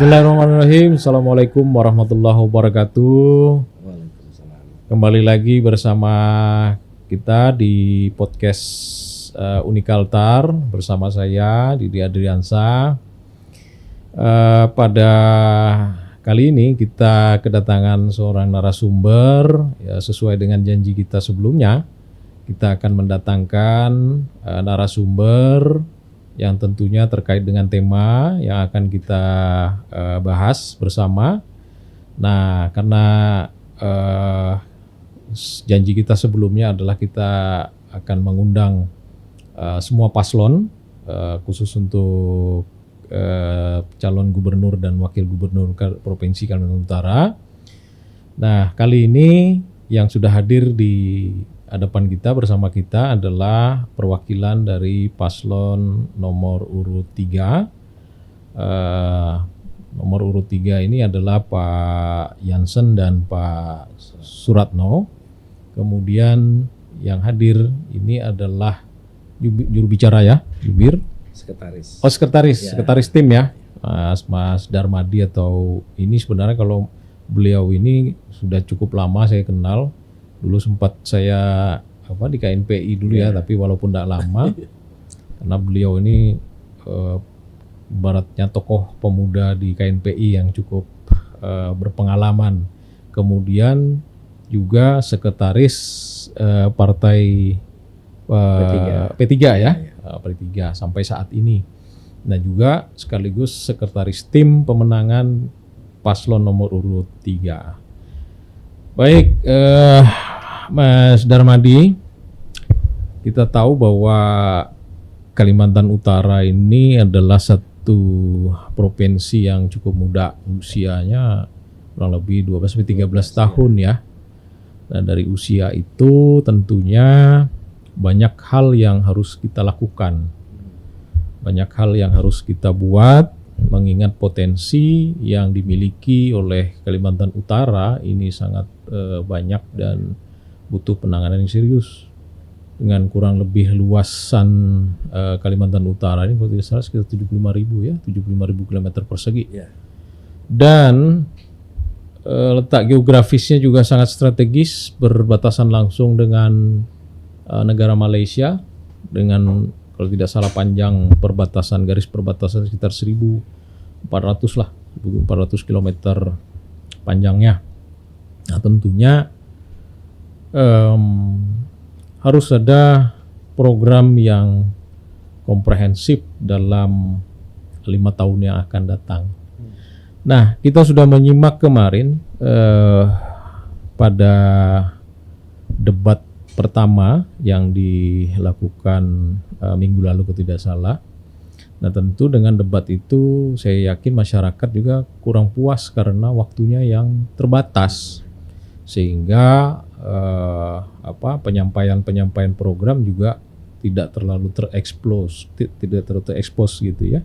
Bismillahirrahmanirrahim. Assalamualaikum warahmatullahi wabarakatuh. Waalaikumsalam. Kembali lagi bersama kita di podcast Unikaltar bersama saya Didi Adriansa. Pada kali ini kita kedatangan seorang narasumber, ya, sesuai dengan janji kita sebelumnya. Kita akan mendatangkan narasumber yang tentunya terkait dengan tema yang akan kita bahas bersama. Nah, karena janji kita sebelumnya adalah kita akan mengundang semua paslon, khusus untuk calon gubernur dan wakil gubernur Provinsi Kalimantan Utara. Nah, kali ini yang sudah hadir di hadapan kita bersama kita adalah perwakilan dari paslon nomor urut 3. Nomor urut 3 ini adalah Pak Jansen dan Pak Suratno. Kemudian yang hadir ini adalah juru bicara, ya, jubir. Sekretaris. Oh, sekretaris, Ya. Sekretaris tim, ya, Mas Darmadi. Atau ini sebenarnya kalau beliau ini sudah cukup lama saya kenal. Dulu sempat saya di KNPI dulu, ya, tapi walaupun tidak lama karena beliau ini ibaratnya tokoh pemuda di KNPI yang cukup berpengalaman. Kemudian juga sekretaris partai P3, ya, P3 sampai saat ini. Nah, juga sekaligus sekretaris tim pemenangan paslon nomor urut 3. Baik, Mas Darmadi, kita tahu bahwa Kalimantan Utara ini adalah satu provinsi yang cukup muda, usianya kurang lebih 12-13 tahun, ya. Nah, dari usia itu tentunya banyak hal yang harus kita lakukan, banyak hal yang harus kita buat, mengingat potensi yang dimiliki oleh Kalimantan Utara ini sangat banyak dan butuh penanganan yang serius. Dengan kurang lebih luasan Kalimantan Utara ini kalau tidak salah sekitar 75.000, ya, 75.000 km persegi. Ya. Dan letak geografisnya juga sangat strategis, berbatasan langsung dengan negara Malaysia dengan kalau tidak salah panjang perbatasan, garis perbatasan sekitar 1.400 lah, 1.400 km panjangnya. Nah, tentunya harus ada program yang komprehensif dalam 5 tahun yang akan datang. Nah, kita sudah menyimak kemarin pada debat pertama yang dilakukan minggu lalu kalau tidak salah. Nah, tentu dengan debat itu saya yakin masyarakat juga kurang puas karena waktunya yang terbatas, sehingga penyampaian program juga tidak terlalu terekspos gitu, ya.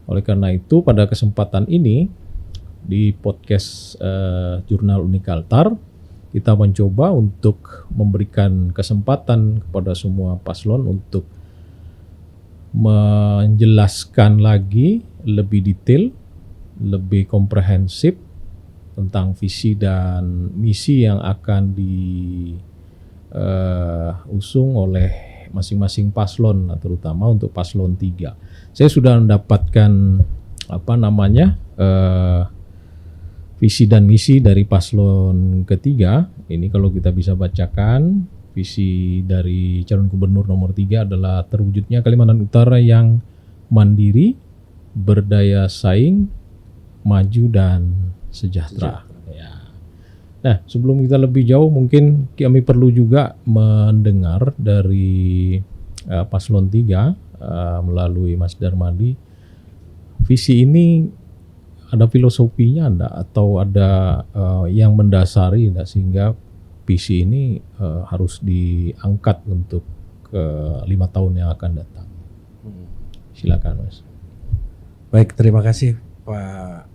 Oleh karena itu pada kesempatan ini di podcast Jurnal Unikaltar kita mencoba untuk memberikan kesempatan kepada semua paslon untuk menjelaskan lagi lebih detail, lebih komprehensif tentang visi dan misi yang akan diusung oleh masing-masing paslon, terutama untuk paslon 3. Saya sudah mendapatkan visi dan misi dari paslon ketiga. Ini kalau kita bisa bacakan, visi dari calon gubernur nomor 3 adalah terwujudnya Kalimantan Utara yang mandiri, berdaya saing, maju dan sejahtera. Ya. Nah, sebelum kita lebih jauh mungkin kami perlu juga mendengar dari paslon 3 melalui Mas Darmadi. Visi ini ada filosofinya enggak, atau ada yang mendasari enggak, sehingga visi ini harus diangkat untuk 5 tahun yang akan datang. Silakan, Mas. Baik, terima kasih Pak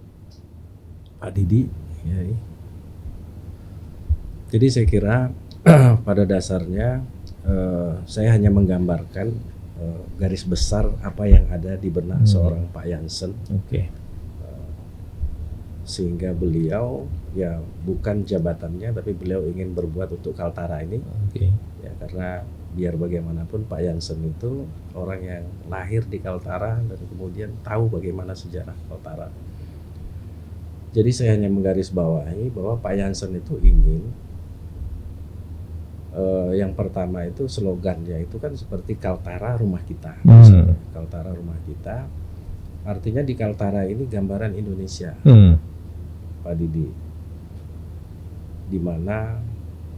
Didi. Ya. Jadi saya kira pada dasarnya saya hanya menggambarkan garis besar apa yang ada di benak seorang Pak Jansen. Oke. sehingga beliau ya bukan jabatannya, tapi beliau ingin berbuat untuk Kaltara ini. Oke. Ya karena biar bagaimanapun Pak Jansen itu orang yang lahir di Kaltara dan kemudian tahu bagaimana sejarah Kaltara. Jadi saya hanya menggarisbawahi bahwa Pak Jansen itu ingin yang pertama itu slogannya itu kan seperti Kaltara rumah kita. Kaltara rumah kita. Artinya di Kaltara ini gambaran Indonesia, Pak Didi, di mana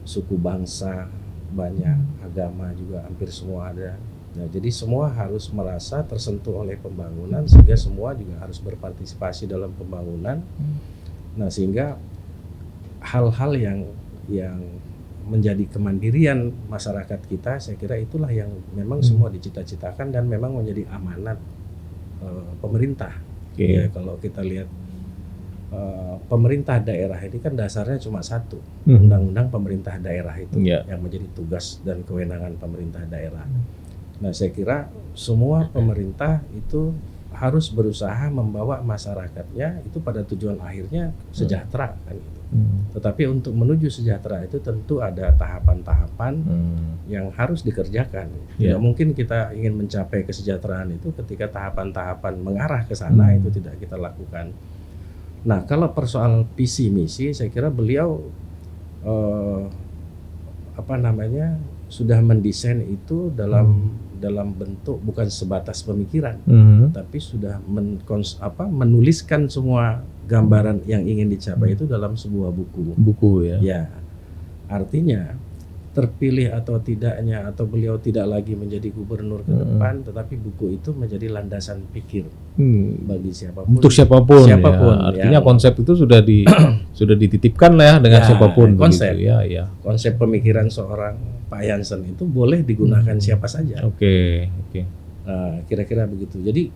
suku bangsa banyak, agama juga hampir semua ada. Nah, jadi semua harus merasa tersentuh oleh pembangunan, sehingga semua juga harus berpartisipasi dalam pembangunan. Nah, sehingga hal-hal yang menjadi kemandirian masyarakat kita, saya kira itulah yang memang semua dicita-citakan dan memang menjadi amanat pemerintah. Ya, kalau kita lihat pemerintah daerah ini kan dasarnya cuma satu, undang-undang pemerintah daerah itu yang menjadi tugas dan kewenangan pemerintah daerah. Nah, saya kira semua pemerintah itu harus berusaha membawa masyarakatnya itu pada tujuan akhirnya sejahtera kan gitu. Tetapi untuk menuju sejahtera itu tentu ada tahapan-tahapan yang harus dikerjakan. Tidak mungkin kita ingin mencapai kesejahteraan itu ketika tahapan-tahapan mengarah ke sana itu tidak kita lakukan. Nah, kalau persoal visi misi, saya kira beliau sudah mendesain itu dalam bentuk bukan sebatas pemikiran, tapi sudah menuliskan semua gambaran yang ingin dicapai itu dalam sebuah buku. Ya, artinya terpilih atau tidaknya atau beliau tidak lagi menjadi gubernur ke depan, tetapi buku itu menjadi landasan pikir bagi siapapun. Untuk siapapun. Ya. Artinya konsep itu sudah dititipkan lah ya dengan siapapun. Konsep, ya. Konsep pemikiran seorang Pak Jansen itu boleh digunakan siapa saja. Oke. Nah, kira-kira begitu. Jadi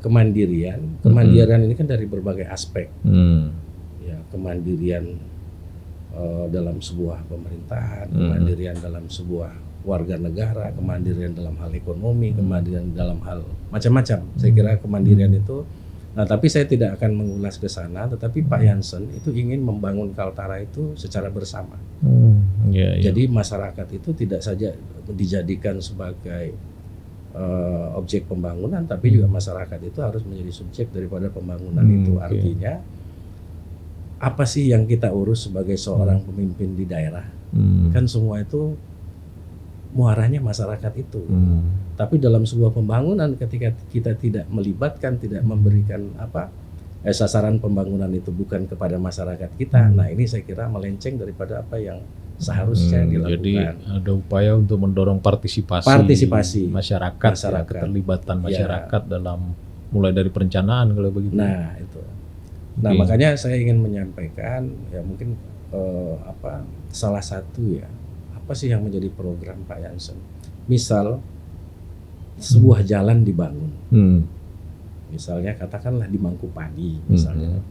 kemandirian ini kan dari berbagai aspek. Ya, kemandirian dalam sebuah pemerintahan, kemandirian dalam sebuah warga negara, kemandirian dalam hal ekonomi, kemandirian dalam hal macam-macam. Saya kira kemandirian itu. Nah, tapi saya tidak akan mengulas ke sana. Tetapi Pak Jansen itu ingin membangun Kaltara itu secara bersama. Jadi masyarakat itu tidak saja dijadikan sebagai objek pembangunan, tapi juga masyarakat itu harus menjadi subjek daripada pembangunan itu. Artinya apa sih yang kita urus sebagai seorang pemimpin di daerah? Kan semua itu muaranya masyarakat itu. Tapi dalam sebuah pembangunan ketika kita tidak melibatkan, tidak memberikan sasaran pembangunan itu bukan kepada masyarakat kita. Nah, ini saya kira melenceng daripada apa yang seharusnya dilakukan. Jadi ada upaya untuk mendorong partisipasi masyarakat. Ya, keterlibatan masyarakat dalam mulai dari perencanaan kalau begitu. Nah, itu. Nah, makanya saya ingin menyampaikan ya mungkin salah satu ya apa sih yang menjadi program Pak Jansen. Misal sebuah jalan dibangun. Misalnya katakanlah di Mangkupadi misalnya.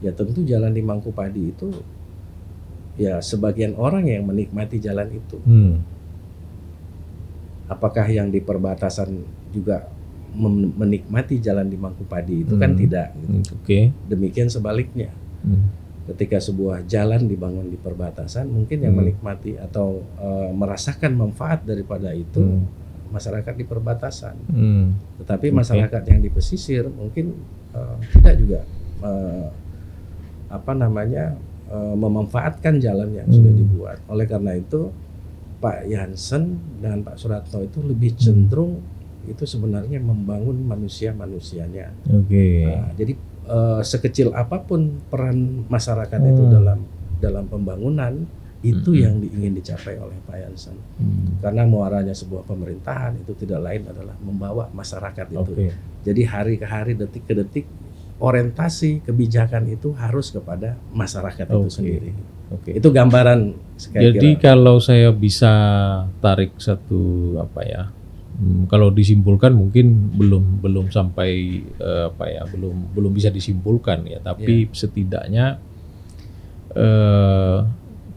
Ya tentu jalan di Mangkupadi itu ya sebagian orang yang menikmati jalan itu. Apakah yang di perbatasan juga menikmati jalan di Mangkupadi itu kan tidak gitu. Demikian sebaliknya. Ketika sebuah jalan dibangun di perbatasan, mungkin yang menikmati atau merasakan manfaat daripada itu masyarakat di perbatasan. Tetapi masyarakat yang di pesisir mungkin tidak juga memanfaatkan jalan yang sudah dibuat. Oleh karena itu Pak Jansen dengan Pak Suratno itu lebih cenderung itu sebenarnya membangun manusia-manusianya. Nah, jadi sekecil apapun peran masyarakat itu dalam pembangunan itu yang ingin dicapai oleh Pak Jansen. Karena muaranya sebuah pemerintahan itu tidak lain adalah membawa masyarakat itu. Jadi hari ke hari, detik ke detik, orientasi kebijakan itu harus kepada masyarakat itu sendiri. Itu gambaran. Jadi kalau saya bisa tarik satu kalau disimpulkan mungkin belum sampai belum bisa disimpulkan ya, tapi setidaknya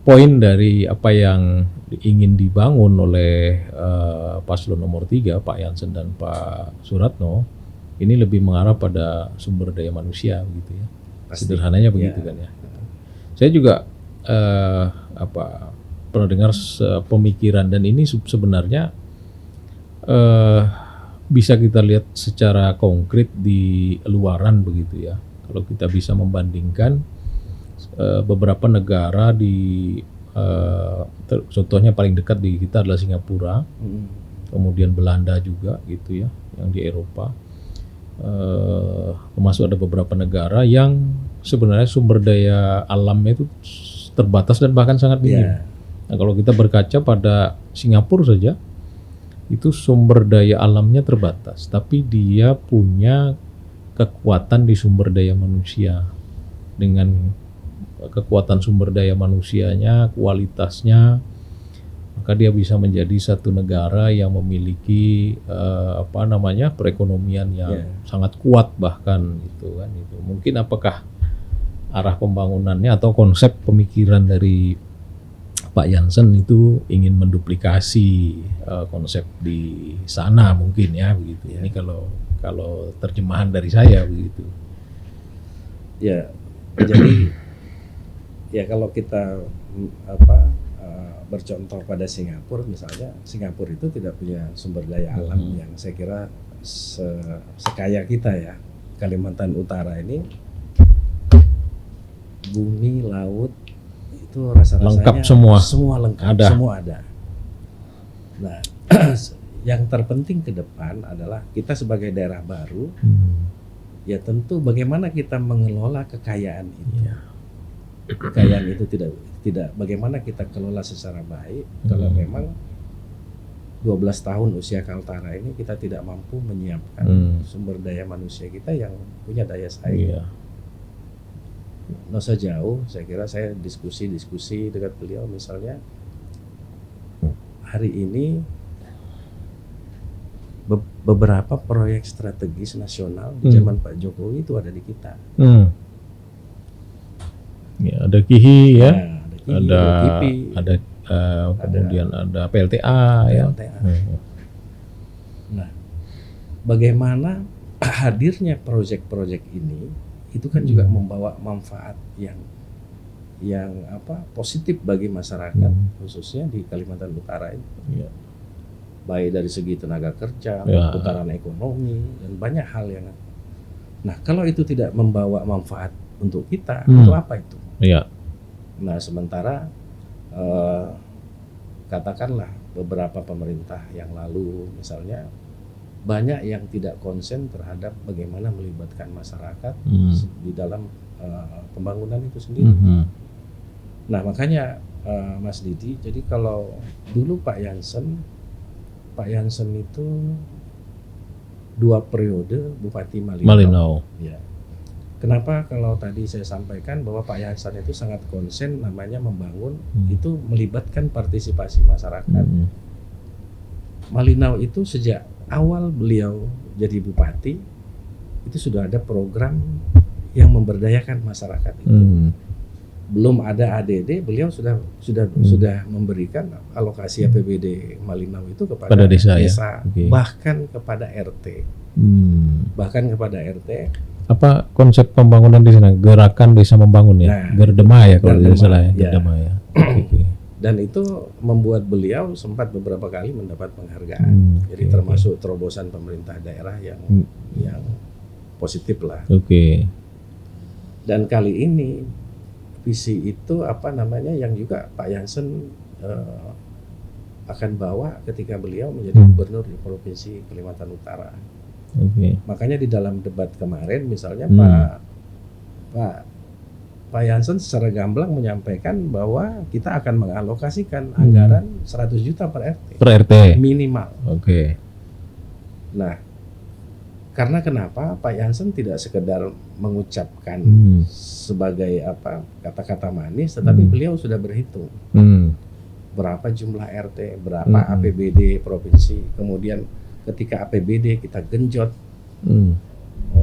poin dari apa yang ingin dibangun oleh paslon nomor 3 Pak Jansen dan Pak Suratno ini lebih mengarah pada sumber daya manusia gitu ya. Pasti. Sederhananya begitu kan ya. Saya juga pernah dengar pemikiran, dan ini sebenarnya bisa kita lihat secara konkret di luaran begitu ya. Kalau kita bisa membandingkan beberapa negara di contohnya paling dekat di kita adalah Singapura, kemudian Belanda juga gitu ya, yang di Eropa. Termasuk ada beberapa negara yang sebenarnya sumber daya alamnya itu terbatas dan bahkan sangat minim. Nah, kalau kita berkaca pada Singapura saja, itu sumber daya alamnya terbatas, tapi dia punya kekuatan di sumber daya manusia. Dengan kekuatan sumber daya manusianya, kualitasnya, maka dia bisa menjadi satu negara yang memiliki perekonomian yang sangat kuat bahkan gitu kan. Itu mungkin apakah arah pembangunannya atau konsep pemikiran dari Pak Jansen itu ingin menduplikasi konsep di sana mungkin ya begitu. Ini kalau terjemahan dari saya begitu. Ya, jadi ya kalau kita bercontoh pada Singapura misalnya, Singapura itu tidak punya sumber daya alam yang saya kira sekaya kita ya. Kalimantan Utara ini bumi, laut itu rasa-rasanya lengkap semua lengkap, ada. semua ada. Nah, yang terpenting ke depan adalah kita sebagai daerah baru, ya tentu bagaimana kita mengelola kekayaan itu. Kekayaan itu tidak bagaimana kita kelola secara baik. Kalau memang 12 tahun usia Kaltara ini kita tidak mampu menyiapkan sumber daya manusia kita yang punya daya saing. Nggak usah jauh, saya kira saya diskusi dekat beliau misalnya hari ini beberapa proyek strategis nasional di zaman Pak Jokowi itu ada di kita. Ya, ada KIHI ya, ada KIPI, kemudian ada PLTA ya. Nah, bagaimana hadirnya proyek-proyek ini itu kan juga membawa manfaat yang positif bagi masyarakat khususnya di Kalimantan Utara ini. Baik dari segi tenaga kerja, putaran ekonomi dan banyak hal yang. Nah, kalau itu tidak membawa manfaat untuk kita, untuk apa itu? Nah, sementara katakanlah beberapa pemerintah yang lalu misalnya banyak yang tidak konsen terhadap bagaimana melibatkan masyarakat di dalam pembangunan itu sendiri. Nah, makanya Mas Didi, jadi kalau dulu Pak Jansen itu 2 periode Bupati Malinau. Ya. Kenapa kalau tadi saya sampaikan bahwa Pak Jansen itu sangat konsen namanya membangun itu melibatkan partisipasi masyarakat. Malinau itu sejak awal beliau jadi bupati itu sudah ada program yang memberdayakan masyarakat itu. Belum ada ADD, beliau sudah memberikan alokasi APBD Malinau itu kepada desa. Bahkan kepada RT. Bahkan kepada RT. Apa konsep pembangunan di sana? Gerakan Desa Membangun ya, Gerdema ya kalau tidak salah ya. Gerdema ya. Dan itu membuat beliau sempat beberapa kali mendapat penghargaan. Jadi termasuk terobosan pemerintah daerah yang positif lah. Dan kali ini visi itu yang juga Pak Jansen akan bawa ketika beliau menjadi gubernur di Provinsi Kalimantan Utara. Makanya di dalam debat kemarin misalnya Pak Jansen secara gamblang menyampaikan bahwa kita akan mengalokasikan anggaran 100 juta per RT. Minimal. Nah, karena kenapa Pak Jansen tidak sekedar mengucapkan sebagai kata-kata manis, tetapi beliau sudah berhitung berapa jumlah RT, berapa APBD provinsi, kemudian ketika APBD kita genjot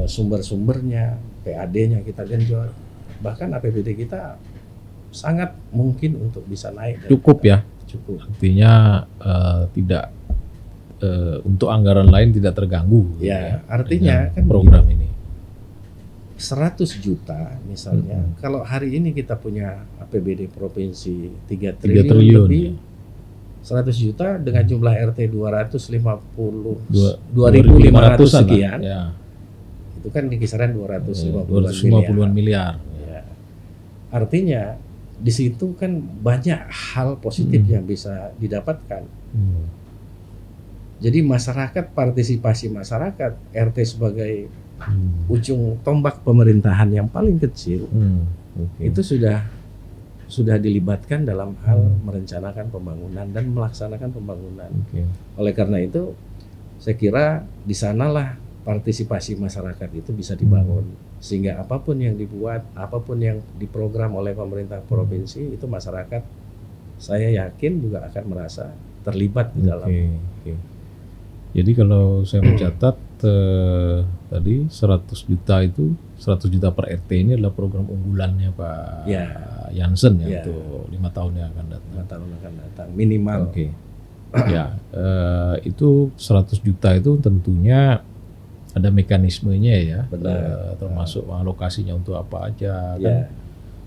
sumber-sumbernya, PAD-nya kita genjot, bahkan APBD kita sangat mungkin untuk bisa naik. Cukup ya? Cukup. Artinya tidak untuk anggaran lain tidak terganggu. Ya, artinya kan program ini. 100 juta misalnya, kalau hari ini kita punya APBD provinsi 3 triliun lebih, 100 juta dengan jumlah RT 2.500 sekian, ya. Itu kan di kisaran 250 miliar. Ya. Artinya di situ kan banyak hal positif yang bisa didapatkan. Jadi masyarakat, partisipasi masyarakat, RT sebagai ujung tombak pemerintahan yang paling kecil, itu sudah dilibatkan dalam hal merencanakan pembangunan dan melaksanakan pembangunan. Oleh karena itu, saya kira di sanalah partisipasi masyarakat itu bisa dibangun, sehingga apapun yang dibuat, apapun yang diprogram oleh pemerintah provinsi, itu masyarakat, saya yakin juga akan merasa terlibat di dalam. Jadi kalau saya mencatat tadi 100 juta itu 100 juta per RT ini adalah program unggulannya Pak Jansen untuk 5 tahun yang akan datang. 5 tahun akan datang minimal. Ya, itu 100 juta itu tentunya ada mekanismenya ya, termasuk alokasinya untuk apa aja kan.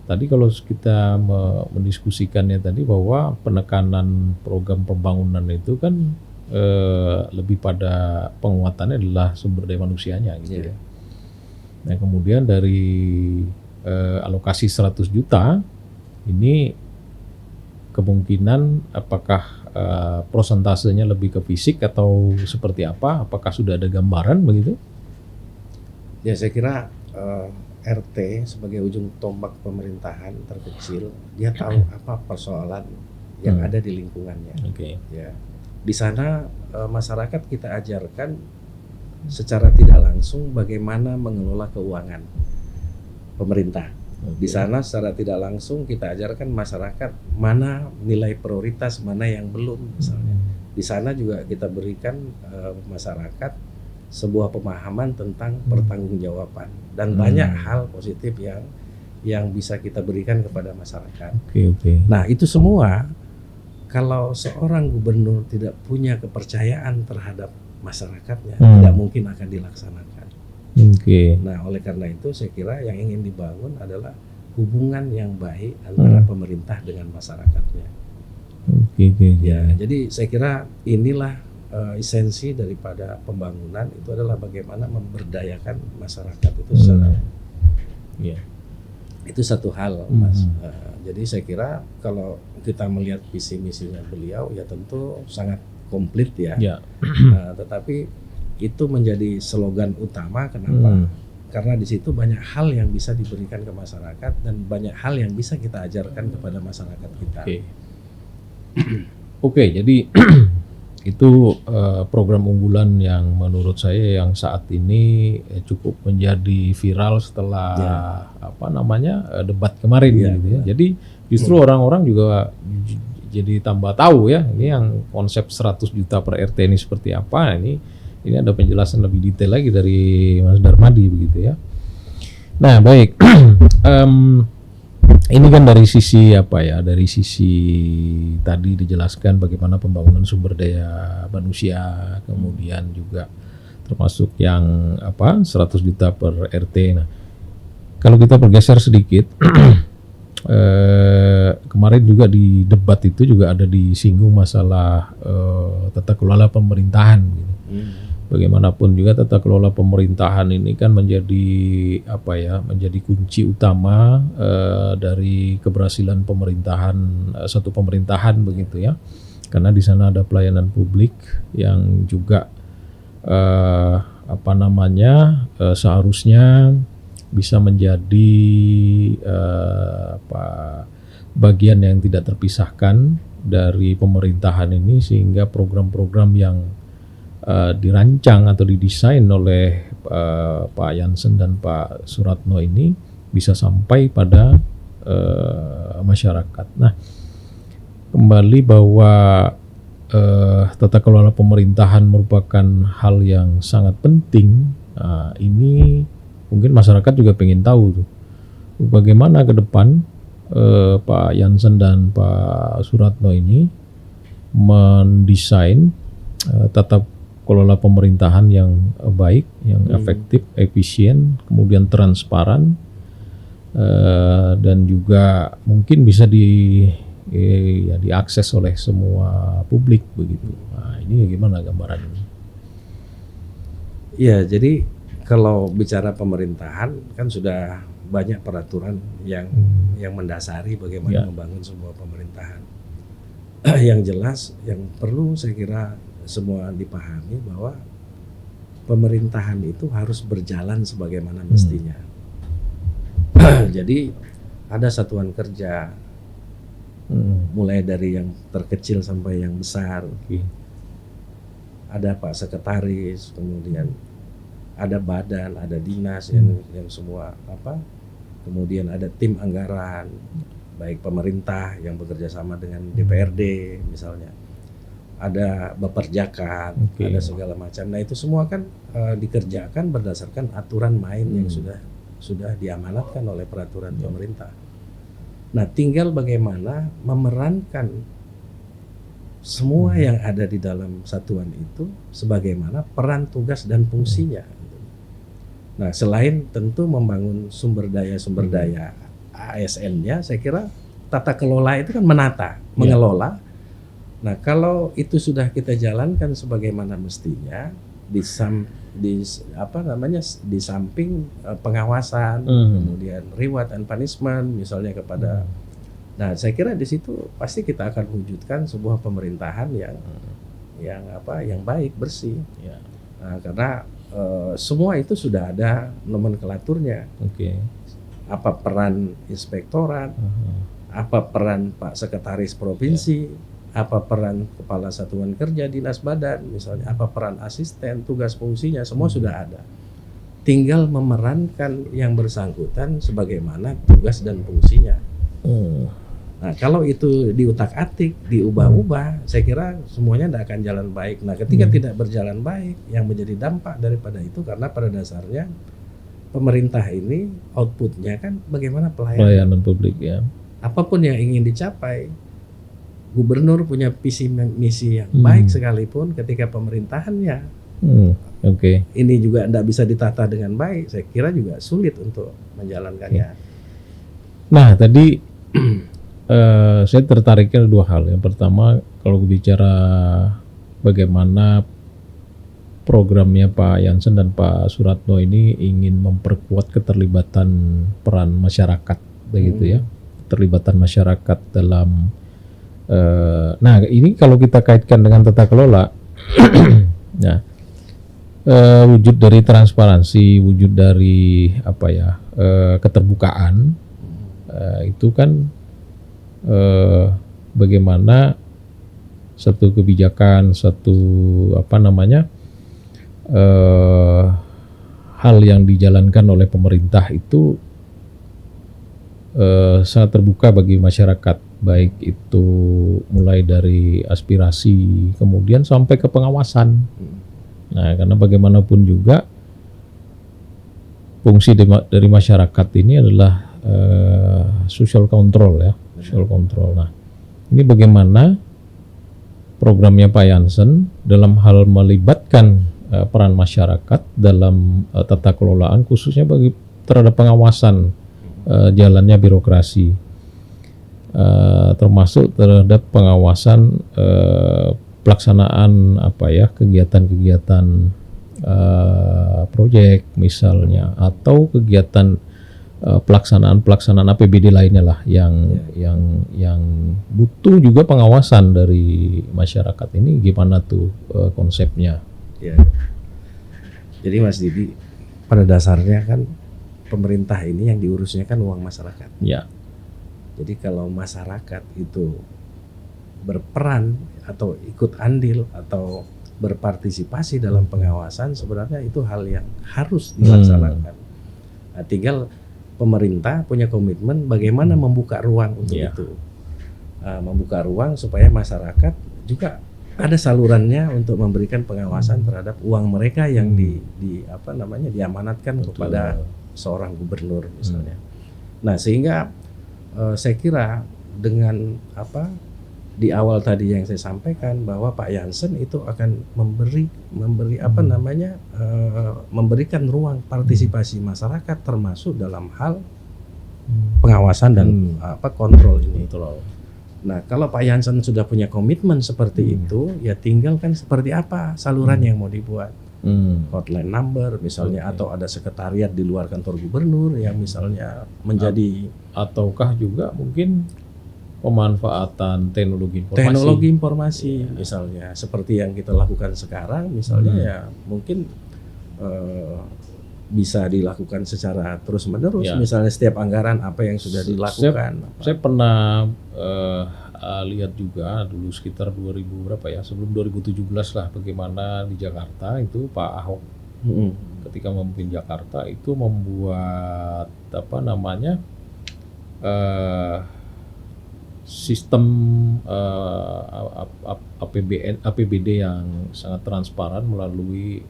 Tadi kalau kita mendiskusikannya tadi bahwa penekanan program pembangunan itu kan lebih pada penguatannya adalah sumber daya manusianya gitu ya. Nah kemudian dari alokasi 100 juta ini kemungkinan apakah prosentasenya lebih ke fisik atau seperti apa? Apakah sudah ada gambaran begitu? Ya saya kira RT sebagai ujung tombak pemerintahan terkecil, dia tahu apa persoalan yang ada di lingkungannya. Ya. Di sana masyarakat kita ajarkan secara tidak langsung bagaimana mengelola keuangan pemerintah. Di sana secara tidak langsung kita ajarkan masyarakat mana nilai prioritas, mana yang belum misalnya. Di sana juga kita berikan masyarakat sebuah pemahaman tentang pertanggungjawaban dan banyak hal positif yang bisa kita berikan kepada masyarakat. Nah, itu semua kalau seorang gubernur tidak punya kepercayaan terhadap masyarakatnya, tidak mungkin akan dilaksanakan. Nah, oleh karena itu saya kira yang ingin dibangun adalah hubungan yang baik antara pemerintah dengan masyarakatnya. Ya, jadi saya kira inilah esensi daripada pembangunan itu adalah bagaimana memberdayakan masyarakat itu secara. Itu satu hal, Mas. Jadi saya kira kalau kita melihat visi misinya beliau ya tentu sangat komplit ya. Tetapi itu menjadi slogan utama. Kenapa? Karena di situ banyak hal yang bisa diberikan ke masyarakat dan banyak hal yang bisa kita ajarkan kepada masyarakat kita. Jadi itu program unggulan yang menurut saya yang saat ini cukup menjadi viral setelah debat kemarin gitu ya. Jadi justru orang-orang juga jadi tambah tahu ya ini yang konsep 100 juta per RT ini seperti apa. Ini ada penjelasan lebih detail lagi dari Mas Darmadi begitu ya. Nah baik, ini kan dari sisi dari sisi tadi dijelaskan bagaimana pembangunan sumber daya manusia, kemudian juga termasuk yang 100 juta per RT. Nah, kalau kita bergeser sedikit, kemarin juga di debat itu juga ada disinggung masalah tata kelola pemerintahan gitu. Bagaimanapun juga tata kelola pemerintahan ini kan menjadi menjadi kunci utama dari keberhasilan pemerintahan satu pemerintahan begitu ya. Karena di sana ada pelayanan publik yang juga seharusnya bisa menjadi bagian yang tidak terpisahkan dari pemerintahan ini, sehingga program-program yang dirancang atau didesain oleh Pak Jansen dan Pak Suratno ini bisa sampai pada masyarakat. Nah, kembali bahwa tata kelola pemerintahan merupakan hal yang sangat penting. Nah, ini mungkin masyarakat juga pengen tahu tuh bagaimana ke depan Pak Jansen dan Pak Suratno ini mendesain tata kelola pemerintahan yang baik, yang efektif, efisien, kemudian transparan, dan juga mungkin bisa diakses oleh semua publik begitu. Nah, ini gimana gambaran ini? Ya, jadi kalau bicara pemerintahan kan sudah banyak peraturan yang mendasari bagaimana membangun sebuah pemerintahan. Yang jelas, yang perlu saya kira semua dipahami bahwa pemerintahan itu harus berjalan sebagaimana mestinya. Jadi ada satuan kerja, mulai dari yang terkecil sampai yang besar. Ada Pak Sekretaris, kemudian ada badan, ada dinas yang semua kemudian ada tim anggaran, baik pemerintah yang bekerja sama dengan DPRD misalnya, ada Baperjakan, ada segala macam. Nah itu semua kan dikerjakan berdasarkan aturan main yang sudah diamanatkan oleh peraturan pemerintah. Nah tinggal bagaimana memerankan semua yang ada di dalam satuan itu sebagaimana peran, tugas, dan fungsinya. Nah, selain tentu membangun sumber daya ASN-nya, saya kira tata kelola itu kan menata, mengelola. Nah, kalau itu sudah kita jalankan sebagaimana mestinya, di samping pengawasan, kemudian reward and punishment, misalnya kepada. Nah, saya kira di situ pasti kita akan wujudkan sebuah pemerintahan yang baik, bersih. Nah, karena semua itu sudah ada nomenklaturnya. Apa peran inspektorat, apa peran Pak Sekretaris Provinsi, apa peran Kepala Satuan Kerja Dinas Badan, misalnya apa peran asisten, tugas fungsinya, semua sudah ada. Tinggal memerankan yang bersangkutan sebagaimana tugas dan fungsinya. Nah, kalau itu diutak-atik, diubah-ubah, saya kira semuanya tidak akan jalan baik. Nah, ketika tidak berjalan baik, yang menjadi dampak daripada itu karena pada dasarnya pemerintah ini outputnya kan bagaimana pelayanan publik ya. Apapun yang ingin dicapai, gubernur punya visi misi yang baik sekalipun ketika pemerintahannya ini juga tidak bisa ditata dengan baik, saya kira juga sulit untuk menjalankannya. Nah, tadi saya tertariknya dua hal. Yang pertama, kalau bicara bagaimana programnya Pak Jansen dan Pak Suratno ini ingin memperkuat keterlibatan peran masyarakat, begitu ya, keterlibatan masyarakat dalam. Nah, ini kalau kita kaitkan dengan tata kelola, nah, wujud dari transparansi, wujud dari keterbukaan, itu kan bagaimana satu kebijakan, satu hal yang dijalankan oleh pemerintah itu sangat terbuka bagi masyarakat, baik itu mulai dari aspirasi kemudian sampai ke pengawasan. Nah, karena bagaimanapun juga fungsi dari masyarakat ini adalah social control ya, social control. Nah, ini bagaimana programnya Pak Jansen dalam hal melibatkan peran masyarakat dalam tata kelolaan, khususnya terhadap pengawasan jalannya birokrasi, termasuk terhadap pengawasan pelaksanaan kegiatan-kegiatan proyek misalnya, atau kegiatan pelaksanaan APBD lainnya lah yang butuh juga pengawasan dari masyarakat. Ini gimana tuh konsepnya? Ya. Jadi Mas Didi, pada dasarnya kan pemerintah ini yang diurusnya kan uang masyarakat. Ya. Jadi kalau masyarakat itu berperan atau ikut andil atau berpartisipasi dalam pengawasan, sebenarnya itu hal yang harus dilaksanakan. Nah, tinggal pemerintah punya komitmen bagaimana membuka ruang untuk itu, membuka ruang supaya masyarakat juga ada salurannya untuk memberikan pengawasan terhadap uang mereka yang diamanatkan kepada seorang gubernur misalnya. Nah, sehingga saya kira dengan di awal tadi yang saya sampaikan bahwa Pak Jansen itu akan memberi apa namanya memberikan ruang partisipasi masyarakat termasuk dalam hal pengawasan dan kontrol ini. Nah, kalau Pak Jansen sudah punya komitmen seperti itu, ya tinggal kan seperti apa saluran yang mau dibuat. Hotline number misalnya, atau ada sekretariat di luar kantor gubernur yang misalnya menjadi, ataukah juga mungkin pemanfaatan teknologi informasi misalnya seperti yang kita lakukan sekarang misalnya ya mungkin bisa dilakukan secara terus menerus misalnya setiap anggaran apa yang sudah dilakukan. Saya pernah lihat juga dulu sekitar 2000 berapa ya, sebelum 2017 lah, bagaimana di Jakarta itu Pak Ahok ketika memimpin Jakarta itu membuat apa namanya sistem APBD yang sangat transparan melalui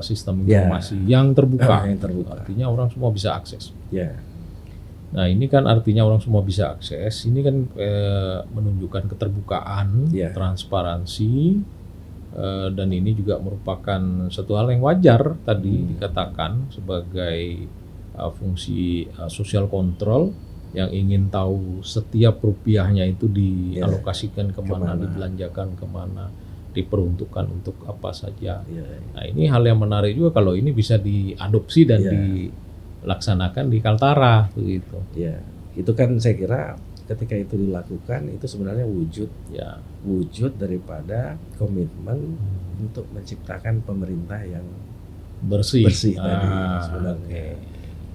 sistem informasi yang terbuka. Artinya orang semua bisa akses. Nah, ini kan artinya orang semua bisa akses. Ini kan menunjukkan keterbukaan, transparansi, dan ini juga merupakan satu hal yang wajar tadi dikatakan sebagai fungsi social control, yang ingin tahu setiap rupiahnya itu dialokasikan kemana, dibelanjakan kemana, diperuntukkan untuk apa saja. Nah, ini hal yang menarik juga kalau ini bisa diadopsi dan dilaksanakan di Kaltara begitu. Itu kan saya kira ketika itu dilakukan itu sebenarnya wujud daripada komitmen untuk menciptakan pemerintah yang bersih tadi sebenarnya.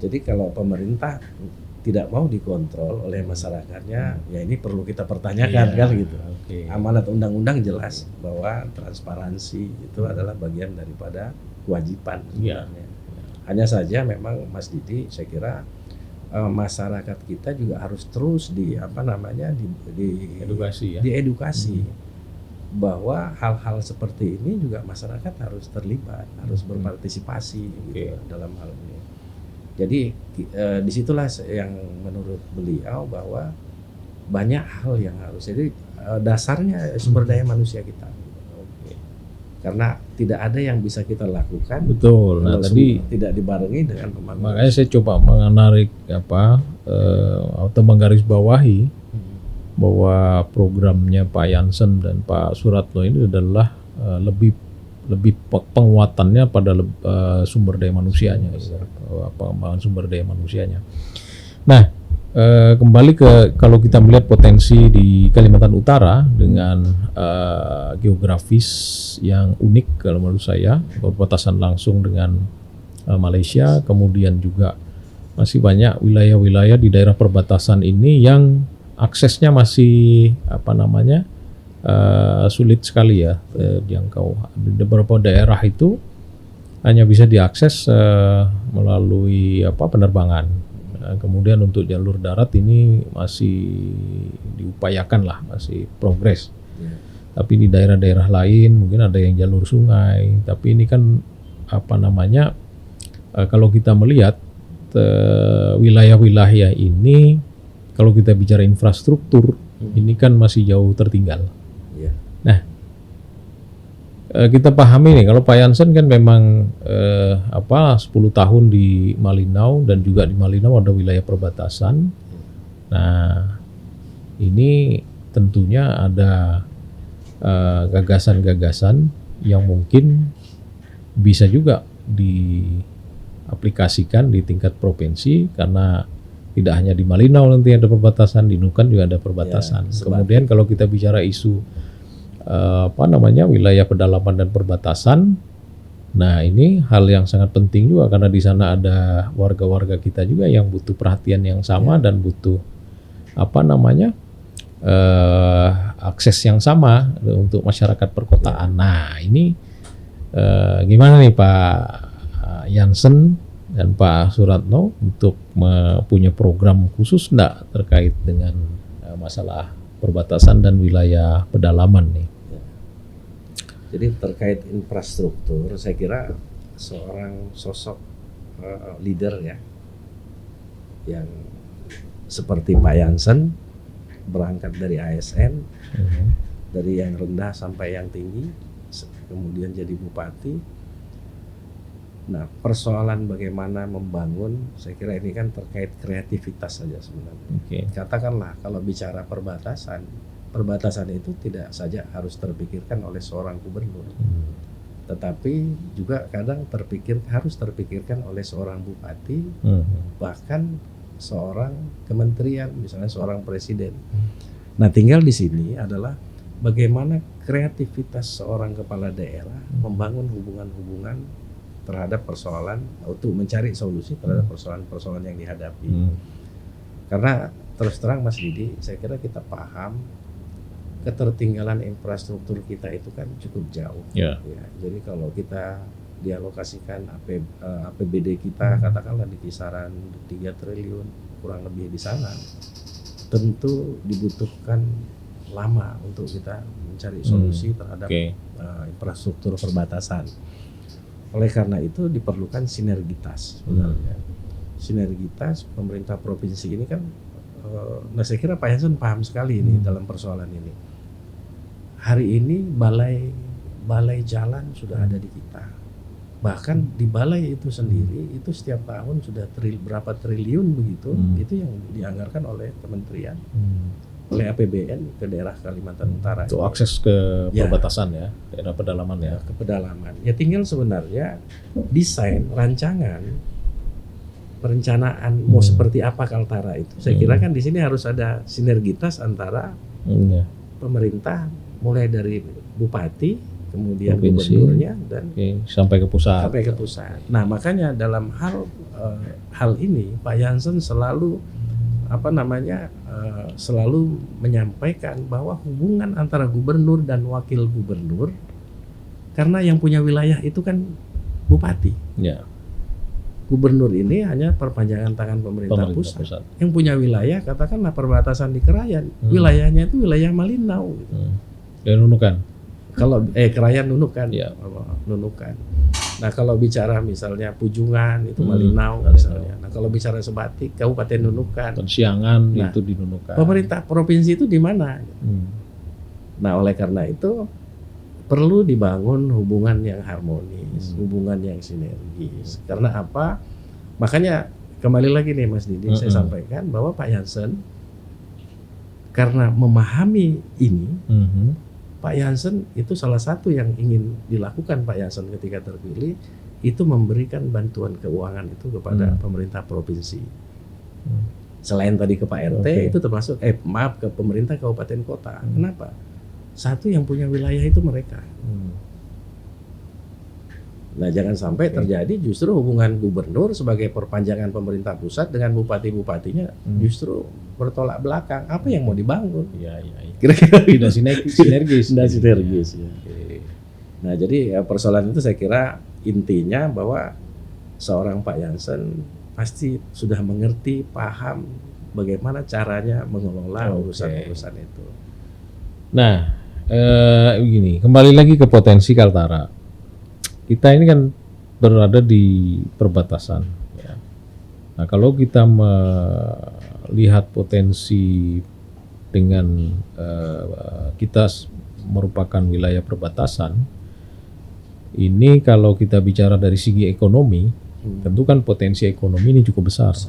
Jadi kalau pemerintah tidak mau dikontrol oleh masyarakatnya, ya ini perlu kita pertanyakan kan gitu. Amanat undang-undang jelas bahwa transparansi itu adalah bagian daripada kewajiban sebenarnya. Hanya saja memang Mas Didi, saya kira masyarakat kita juga harus terus diedukasi bahwa hal-hal seperti ini juga masyarakat harus terlibat, harus berpartisipasi gitu, dalam hal ini. Jadi disitulah yang menurut beliau bahwa banyak hal yang harus, jadi dasarnya sumber daya manusia kita. Karena tidak ada yang bisa kita lakukan. Betul. Nah, tadi tidak dibarengi dengan pembangunan. Makanya saya coba menarik atau menggarisbawahi bahwa programnya Pak Jansen dan Pak Suratno ini adalah lebih penguatannya pada sumber daya manusianya, pengembangan sumber daya manusianya. Nah, kembali ke kalau kita melihat potensi di Kalimantan Utara dengan geografis yang unik kalau menurut saya, berbatasan langsung dengan Malaysia, kemudian juga masih banyak wilayah-wilayah di daerah perbatasan ini yang aksesnya masih sulit sekali ya dijangkau. Di beberapa daerah itu hanya bisa diakses melalui penerbangan. Kemudian untuk jalur darat ini masih diupayakan lah, masih progres. Tapi di daerah-daerah lain mungkin ada yang jalur sungai. Tapi ini kan kalau kita melihat wilayah-wilayah ini, kalau kita bicara infrastruktur, ini kan masih jauh tertinggal. Nah, kita pahami nih kalau Pak Jansen kan memang 10 tahun di Malinau, dan juga di Malinau ada wilayah perbatasan. Nah, ini tentunya ada gagasan-gagasan yang mungkin bisa juga diaplikasikan di tingkat provinsi, karena tidak hanya di Malinau nanti ada perbatasan, di Nukan juga ada perbatasan. Kemudian kalau kita bicara isu wilayah pedalaman dan perbatasan, nah ini hal yang sangat penting juga, karena di sana ada warga-warga kita juga yang butuh perhatian yang sama dan butuh akses yang sama untuk masyarakat perkotaan. Nah, ini gimana nih Pak Jansen dan Pak Suratno untuk punya program khusus enggak terkait dengan masalah perbatasan dan wilayah pedalaman nih? Jadi terkait infrastruktur, saya kira seorang sosok leader ya, yang seperti Pak Jansen berangkat dari ASN, dari yang rendah sampai yang tinggi, kemudian jadi bupati. Nah, persoalan bagaimana membangun, saya kira ini kan terkait kreativitas saja sebenarnya. Katakanlah kalau bicara perbatasan itu tidak saja harus terpikirkan oleh seorang gubernur, tetapi juga kadang harus terpikirkan oleh seorang bupati, bahkan seorang kementerian, misalnya seorang presiden. Nah, tinggal di sini adalah bagaimana kreativitas seorang kepala daerah membangun hubungan-hubungan terhadap persoalan, untuk mencari solusi terhadap persoalan-persoalan yang dihadapi. Karena terus terang Mas Didi, saya kira kita paham ketertinggalan infrastruktur kita itu kan cukup jauh. Ya, jadi kalau kita dialokasikan APBD kita katakanlah di kisaran 3 triliun kurang lebih di sana, tentu dibutuhkan lama untuk kita mencari solusi terhadap infrastruktur perbatasan. Oleh karena itu diperlukan sinergitas sebenarnya. Sinergitas pemerintah provinsi ini kan, nah saya kira Pak Jansen paham sekali ini dalam persoalan ini. Hari ini balai jalan sudah ada di kita. Bahkan di balai itu sendiri itu setiap tahun sudah berapa triliun begitu, itu yang dianggarkan oleh kementerian, oleh APBN ke daerah Kalimantan Utara. Untuk akses ke perbatasan ya, daerah pedalaman ya. Ke pedalaman. Ya tinggal sebenarnya desain, rancangan, perencanaan mau seperti apa Kaltara itu. Saya kira kan di sini harus ada sinergitas antara pemerintah, mulai dari bupati, kemudian gubernurnya dan sampai ke pusat. Nah, makanya dalam hal ini Pak Jansen selalu selalu menyampaikan bahwa hubungan antara gubernur dan wakil gubernur, karena yang punya wilayah itu kan bupati. Gubernur ini hanya perpanjangan tangan pemerintah pusat. Yang punya wilayah, katakanlah perbatasan di Krayan, wilayahnya itu wilayah Malinau. Dan Nunukan. Kalau Krayan Nunukan, Nunukan. Nah, kalau bicara misalnya Pujungan itu Malinau misalnya. Nah, kalau bicara Sebatik, Kabupaten Nunukan. Siangan itu di Nunukan. Pemerintah provinsi itu di mana? Nah, oleh karena itu perlu dibangun hubungan yang harmonis, hubungan yang sinergis. Karena apa? Makanya kembali lagi nih Mas Didi, saya sampaikan bahwa Pak Jansen karena memahami ini, Pak Jansen itu salah satu yang ingin dilakukan Pak Jansen ketika terpilih, itu memberikan bantuan keuangan itu kepada pemerintah provinsi. Selain tadi ke Pak RT, itu termasuk ke pemerintah kabupaten kota. Kenapa? Satu yang punya wilayah itu mereka. Nah, jangan sampai terjadi justru hubungan gubernur sebagai perpanjangan pemerintah pusat dengan bupati-bupatinya justru bertolak belakang. Apa yang mau dibangun? Kira-kira tidak sinergis. Ya. Nah, jadi persoalan itu saya kira intinya bahwa seorang Pak Jansen pasti sudah mengerti, paham bagaimana caranya mengelola urusan-urusan itu. Nah, begini, kembali lagi ke potensi Kaltara. Kita ini kan berada di perbatasan. Ya. Nah, kalau kita melihat potensi dengan kita merupakan wilayah perbatasan, ini kalau kita bicara dari segi ekonomi, tentu kan potensi ekonomi ini cukup besar.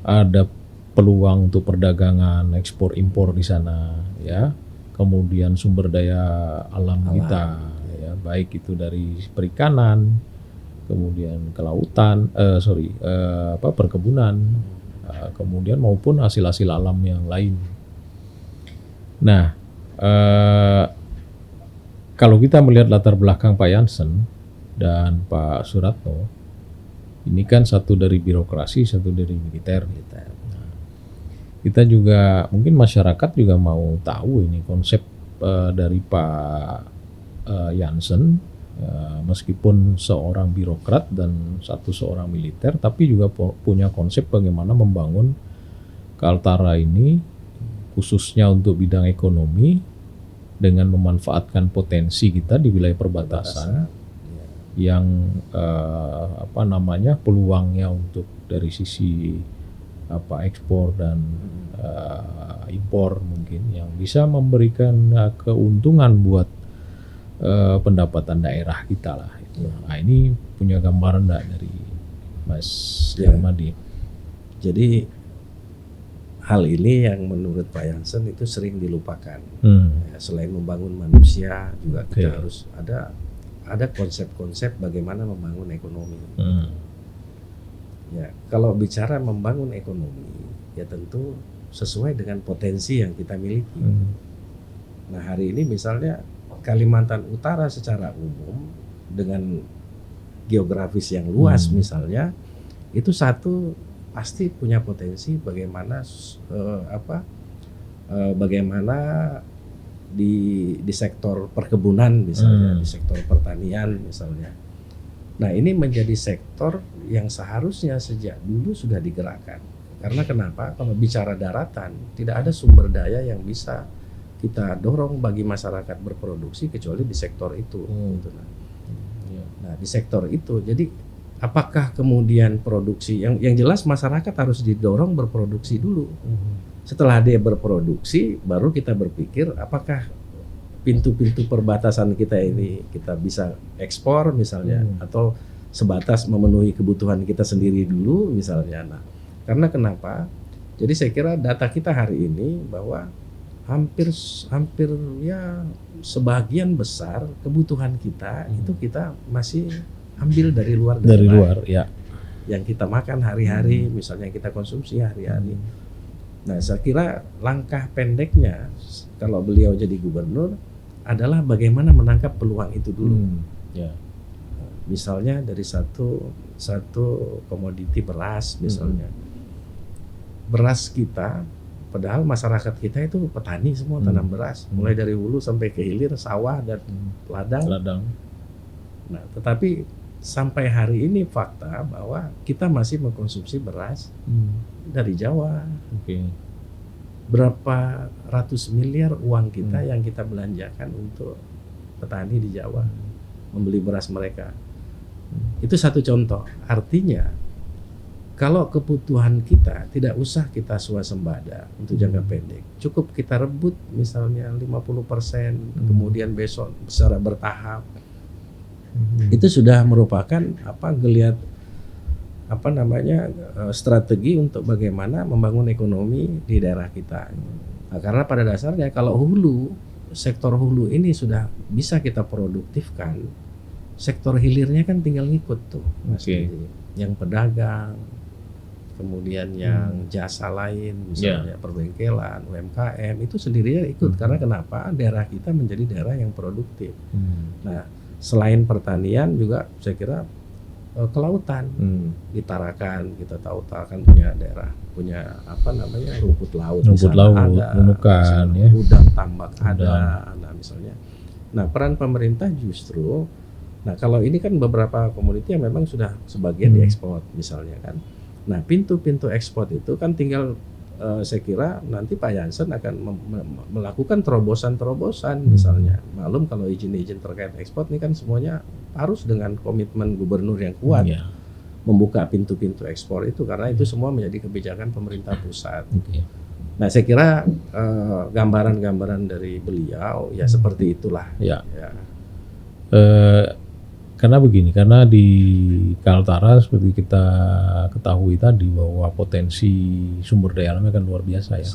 Ada peluang untuk perdagangan, ekspor impor di sana, ya. Kemudian sumber daya alam kita, ya, baik itu dari perikanan, kemudian kelautan, perkebunan, kemudian maupun hasil-hasil alam yang lain. Nah, kalau kita melihat latar belakang Pak Jansen dan Pak Suratno, ini kan satu dari birokrasi, satu dari militer. Kita juga mungkin masyarakat juga mau tahu ini konsep dari Pak Jansen, meskipun seorang birokrat dan seorang militer, tapi juga punya konsep bagaimana membangun Kaltara ini khususnya untuk bidang ekonomi dengan memanfaatkan potensi kita di wilayah perbatasan yang peluangnya untuk dari sisi ekspor dan impor mungkin yang bisa memberikan keuntungan buat pendapatan daerah kita lah. Nah, ini punya gambaran enggak dari Mas Darmadi? Jadi hal ini yang menurut Pak Jansen itu sering dilupakan. Ya, selain membangun manusia juga kita harus ada konsep-konsep bagaimana membangun ekonomi. Ya, kalau bicara membangun ekonomi, ya tentu sesuai dengan potensi yang kita miliki. Nah, hari ini misalnya Kalimantan Utara secara umum dengan geografis yang luas misalnya, itu satu pasti punya potensi bagaimana bagaimana di sektor perkebunan misalnya, di sektor pertanian misalnya. Nah, ini menjadi sektor yang seharusnya sejak dulu sudah digerakkan. Karena kenapa? Kalau bicara daratan, tidak ada sumber daya yang bisa kita dorong bagi masyarakat berproduksi kecuali di sektor itu. Nah, di sektor itu, jadi apakah kemudian produksi yang jelas masyarakat harus didorong berproduksi dulu. Setelah dia berproduksi, baru kita berpikir apakah pintu-pintu perbatasan kita ini kita bisa ekspor misalnya, atau sebatas memenuhi kebutuhan kita sendiri dulu misalnya. Nah, karena kenapa? Jadi saya kira data kita hari ini bahwa hampir ya sebagian besar kebutuhan kita itu kita masih ambil dari luar. Dari luar, ya. Yang kita makan hari-hari, misalnya kita konsumsi hari-hari. Nah, saya kira langkah pendeknya kalau beliau jadi gubernur adalah bagaimana menangkap peluang itu dulu. Misalnya dari satu komoditi beras misalnya. Beras kita, padahal masyarakat kita itu petani semua tanam beras, mulai dari hulu sampai ke hilir, sawah dan ladang. Nah, tetapi sampai hari ini fakta bahwa kita masih mengkonsumsi beras dari Jawa. Berapa ratus miliar uang kita yang kita belanjakan untuk petani di Jawa membeli beras mereka. Itu satu contoh. Artinya kalau kebutuhan kita tidak usah kita swasembada untuk jangka pendek, cukup kita rebut misalnya 50%, kemudian besok secara bertahap. Itu sudah merupakan strategi untuk bagaimana membangun ekonomi di daerah kita. Nah, karena pada dasarnya kalau sektor hulu ini sudah bisa kita produktifkan, sektor hilirnya kan tinggal ngikut tuh. Yang pedagang, kemudian yang jasa lain, misalnya perbengkelan, UMKM, itu sendirinya ikut. Karena kenapa? Daerah kita menjadi daerah yang produktif. Nah, selain pertanian juga saya kira kelautan. Di Tarakan, kita tahu Tarakan punya daerah, punya rumput laut, Nunukan, ya. Udang tambak ada. Nah, misalnya. Nah, peran pemerintah justru, nah kalau ini kan beberapa komoditi yang memang sudah sebagian diekspor misalnya kan. Nah, pintu-pintu ekspor itu kan tinggal saya kira nanti Pak Jansen akan melakukan terobosan-terobosan misalnya. Maklum kalau izin-izin terkait ekspor ini kan semuanya harus dengan komitmen gubernur yang kuat membuka pintu-pintu ekspor itu, karena itu semua menjadi kebijakan pemerintah pusat. Nah, saya kira gambaran-gambaran dari beliau ya seperti itulah. Karena begini, karena di Kaltara seperti kita ketahui tadi bahwa potensi sumber daya alamnya kan luar biasa ya.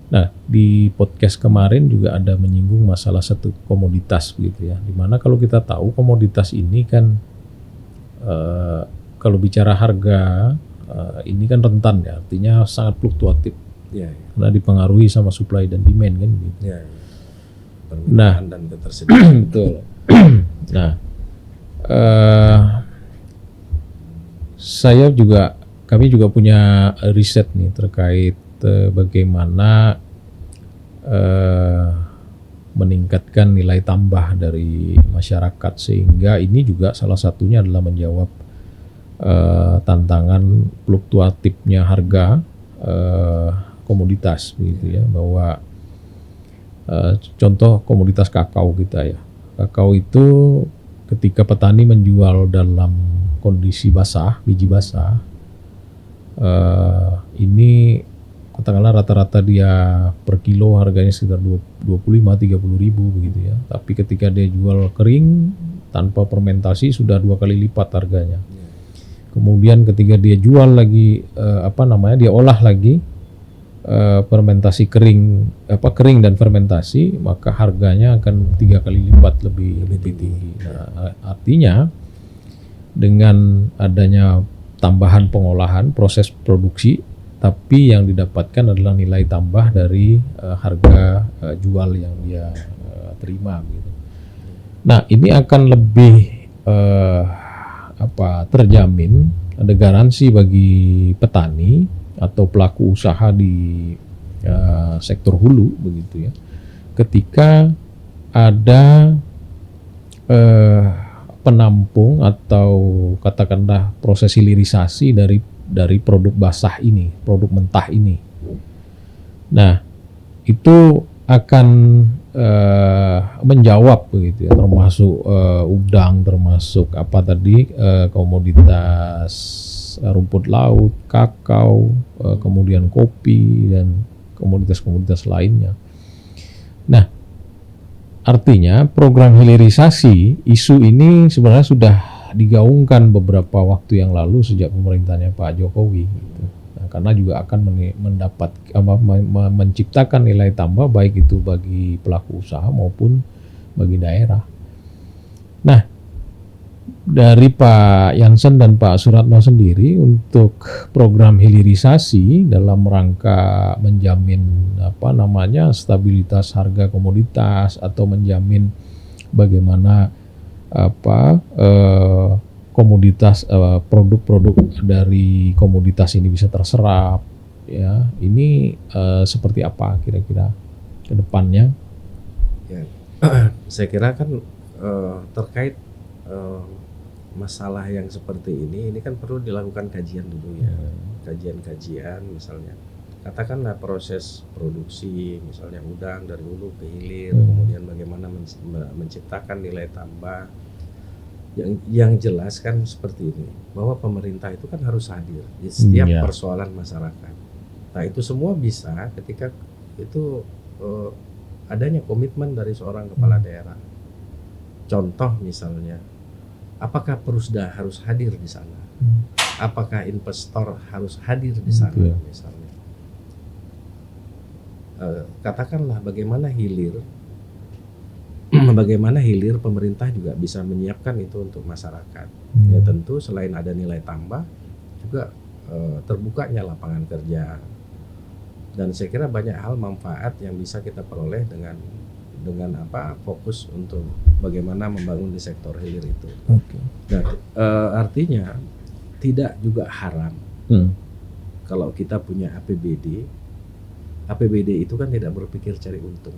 Nah, di podcast kemarin juga ada menyinggung masalah satu komoditas begitu ya. Dimana kalau kita tahu komoditas ini kan kalau bicara harga ini kan rentan ya, artinya sangat fluktuatif. Karena dipengaruhi sama supply dan demand kan gitu. Permintaan dan ketersediaan. Betul. Nah, kami juga punya riset nih terkait bagaimana meningkatkan nilai tambah dari masyarakat, sehingga ini juga salah satunya adalah menjawab tantangan fluktuatifnya harga komoditas begitu ya, bahwa contoh komoditas kakao kita ya. Kakao itu ketika petani menjual dalam kondisi basah, biji basah, Ini katakanlah rata-rata dia per kilo harganya sekitar 25-30 ribu begitu ya. Tapi ketika dia jual kering tanpa fermentasi sudah 2 kali lipat harganya. Kemudian ketika dia jual lagi dia olah lagi fermentasi kering dan fermentasi, maka harganya akan 3 kali lipat lebih tinggi. Nah, artinya dengan adanya tambahan pengolahan proses produksi, tapi yang didapatkan adalah nilai tambah dari harga jual yang dia terima gitu. Nah, ini akan lebih terjamin, ada garansi bagi petani atau pelaku usaha di sektor hulu begitu ya. Ketika ada penampung atau katakanlah proses hilirisasi dari produk basah ini, produk mentah ini. Nah, itu akan menjawab begitu ya, termasuk udang, termasuk komoditas rumput laut, kakao, kemudian kopi dan komoditas-komoditas lainnya. Nah, artinya program hilirisasi, isu ini sebenarnya sudah digaungkan beberapa waktu yang lalu sejak pemerintahnya Pak Jokowi gitu. Nah, karena juga akan menciptakan nilai tambah baik itu bagi pelaku usaha maupun bagi daerah. Nah, dari Pak Jansen dan Pak Suratno sendiri untuk program hilirisasi dalam rangka menjamin stabilitas harga komoditas atau menjamin bagaimana komoditas produk-produk dari komoditas ini bisa terserap ya. Ini seperti apa kira-kira ke depannya? Ya, saya kira kan terkait masalah yang seperti ini kan perlu dilakukan kajian dulu ya. Kajian-kajian misalnya katakanlah proses produksi misalnya udang dari hulu ke hilir, kemudian bagaimana menciptakan nilai tambah. Yang jelas kan seperti ini, bahwa pemerintah itu kan harus hadir di setiap persoalan masyarakat. Nah, itu semua bisa ketika itu adanya komitmen dari seorang kepala daerah. Contoh misalnya, apakah Perusda harus hadir di sana? Apakah investor harus hadir di sana misalnya? Katakanlah bagaimana hilir pemerintah juga bisa menyiapkan itu untuk masyarakat. Ya tentu selain ada nilai tambah juga terbukanya lapangan kerja. Dan saya kira banyak hal manfaat yang bisa kita peroleh dengan fokus untuk bagaimana membangun di sektor hilir itu. Dan artinya tidak juga haram kalau kita punya APBD itu kan tidak berpikir cari untung,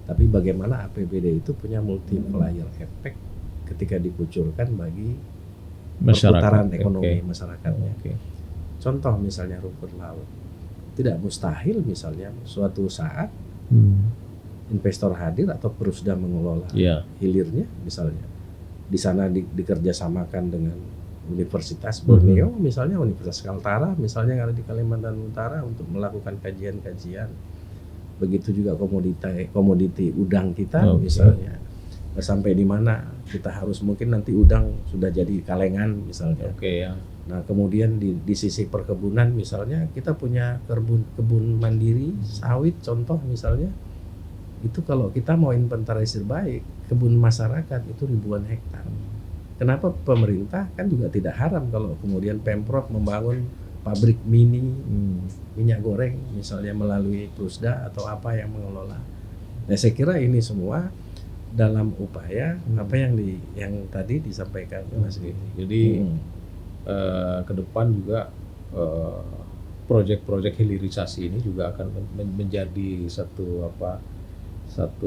tapi bagaimana APBD itu punya multiplier effect ketika dikucurkan bagi perputaran ekonomi masyarakatnya. Contoh misalnya rumput laut, tidak mustahil misalnya suatu saat investor hadir atau Perusda mengelola hilirnya misalnya. Di sana dikerjasamakan dengan Universitas Borneo misalnya, Universitas Kaltara misalnya yang ada di Kalimantan Utara untuk melakukan kajian-kajian. Begitu juga komoditi udang kita misalnya. Sampai di mana kita harus mungkin nanti udang sudah jadi kalengan misalnya. Nah, kemudian di sisi perkebunan misalnya kita punya kebun mandiri sawit contoh misalnya. Itu kalau kita mau inventarisir baik, kebun masyarakat itu ribuan hektar. Kenapa pemerintah kan juga tidak haram kalau kemudian Pemprov membangun pabrik mini minyak goreng misalnya melalui Perusda atau apa yang mengelola. Nah, saya kira ini semua dalam upaya apa yang tadi disampaikan Mas Gigi. Jadi ke depan juga proyek-proyek hilirisasi ini juga akan menjadi satu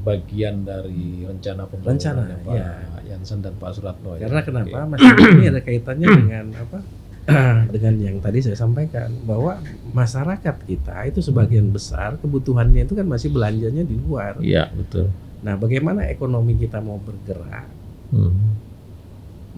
bagian dari rencana pembangunan Pak Jansen dan Pak Suratno. Karena kenapa Mas ini ada kaitannya dengan dengan yang tadi saya sampaikan bahwa masyarakat kita itu sebagian besar kebutuhannya itu kan masih belanjanya di luar. Iya, betul. Nah, bagaimana ekonomi kita mau bergerak?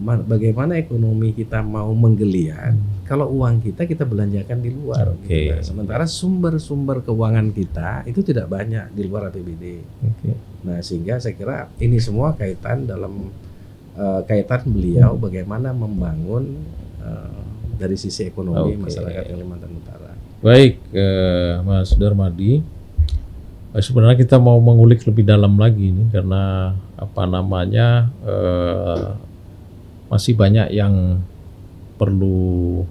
bagaimana ekonomi kita mau menggeliat kalau uang kita belanjakan di luar. Oke. Gitu. Nah, sementara sumber-sumber keuangan kita itu tidak banyak di luar APBD. Oke. Nah, sehingga saya kira ini semua kaitan dalam kaitan beliau bagaimana membangun dari sisi ekonomi masyarakat Kalimantan Utara. Baik, Mas Darmadi. Sebenarnya kita mau mengulik lebih dalam lagi ini karena masih banyak yang perlu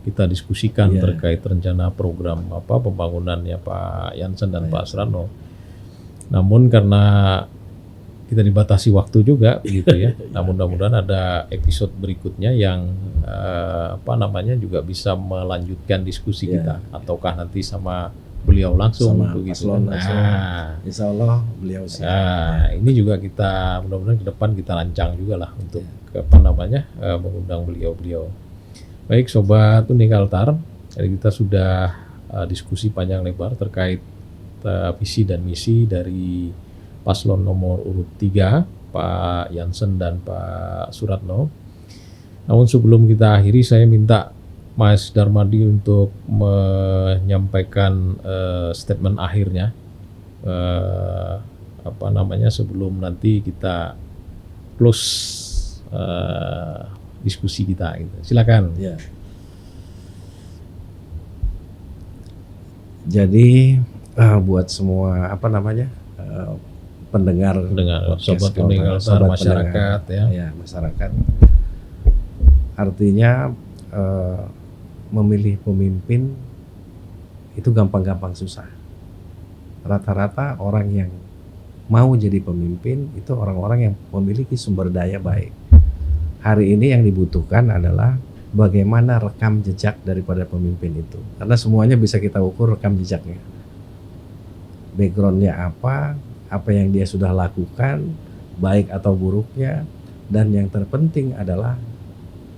kita diskusikan terkait rencana program pembangunannya Pak Jansen dan Pak Suratno. Namun karena kita dibatasi waktu juga gitu ya. Namun mudah-mudahan ada episode berikutnya yang juga bisa melanjutkan diskusi kita, ataukah nanti sama beliau langsung sama begitu. Insya Allah beliau siap. Ini juga kita mudah-mudahan ke depan kita lancang juga lah untuk mengundang beliau-beliau. Baik Sobat Unikaltar, jadi kita sudah diskusi panjang lebar terkait visi dan misi dari paslon nomor urut 3 Pak Jansen dan Pak Suratno. Namun sebelum kita akhiri, saya minta Mas Darmadi untuk menyampaikan statement akhirnya sebelum nanti kita close diskusi kita gitu. Silakan. Ya. Jadi buat semua pendengar Sobat Unikaltar masyarakat ya masyarakat, artinya memilih pemimpin itu gampang-gampang susah. Rata-rata orang yang mau jadi pemimpin itu orang-orang yang memiliki sumber daya baik. Hari ini yang dibutuhkan adalah bagaimana rekam jejak daripada pemimpin itu, karena semuanya bisa kita ukur rekam jejaknya, backgroundnya apa yang dia sudah lakukan, baik atau buruknya, dan yang terpenting adalah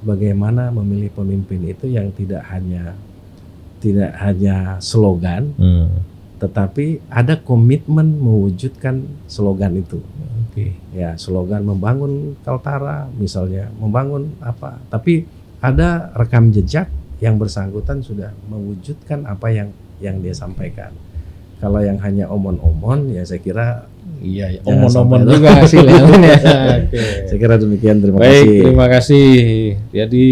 bagaimana memilih pemimpin itu yang tidak hanya slogan, tetapi ada komitmen mewujudkan slogan itu. Ya, slogan membangun Kaltara misalnya, membangun tapi ada rekam jejak yang bersangkutan sudah mewujudkan apa yang dia sampaikan. Kalau yang hanya omon-omon, ya saya kira omon-omon juga hasilnya. Saya kira demikian. Terima kasih. kasih. Terima kasih. Jadi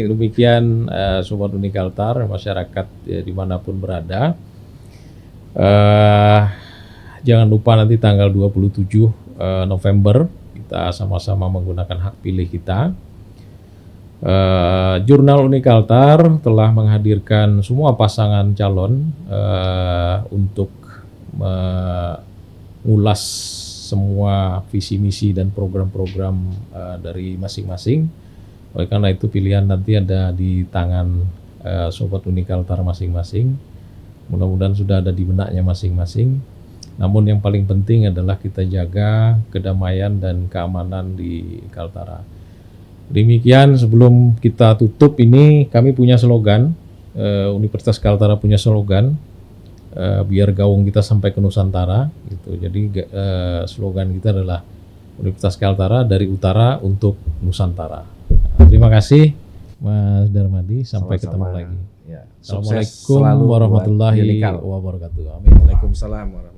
demikian Sobat Unikaltar, masyarakat dimanapun berada. Jangan lupa nanti tanggal 27 November kita sama-sama menggunakan hak pilih kita. Jurnal Unikaltar telah menghadirkan semua pasangan calon untuk mengulas semua visi misi dan program-program dari masing-masing. Oleh karena itu pilihan nanti ada di tangan Sobat Unikaltar masing-masing. Mudah-mudahan sudah ada di benaknya masing-masing. Namun yang paling penting adalah kita jaga kedamaian dan keamanan di Kaltara. Demikian, sebelum kita tutup ini kami punya slogan, Universitas Kaltara punya slogan, biar gaung kita sampai ke Nusantara gitu. Jadi slogan kita adalah Universitas Kaltara dari utara untuk Nusantara. Terima kasih Mas Darmadi, sampai ketemu lagi. Ya. Assalamualaikum warahmatullahi wabarakatuh. Amin. Waalaikumsalam warahmatullahi wabarakatuh.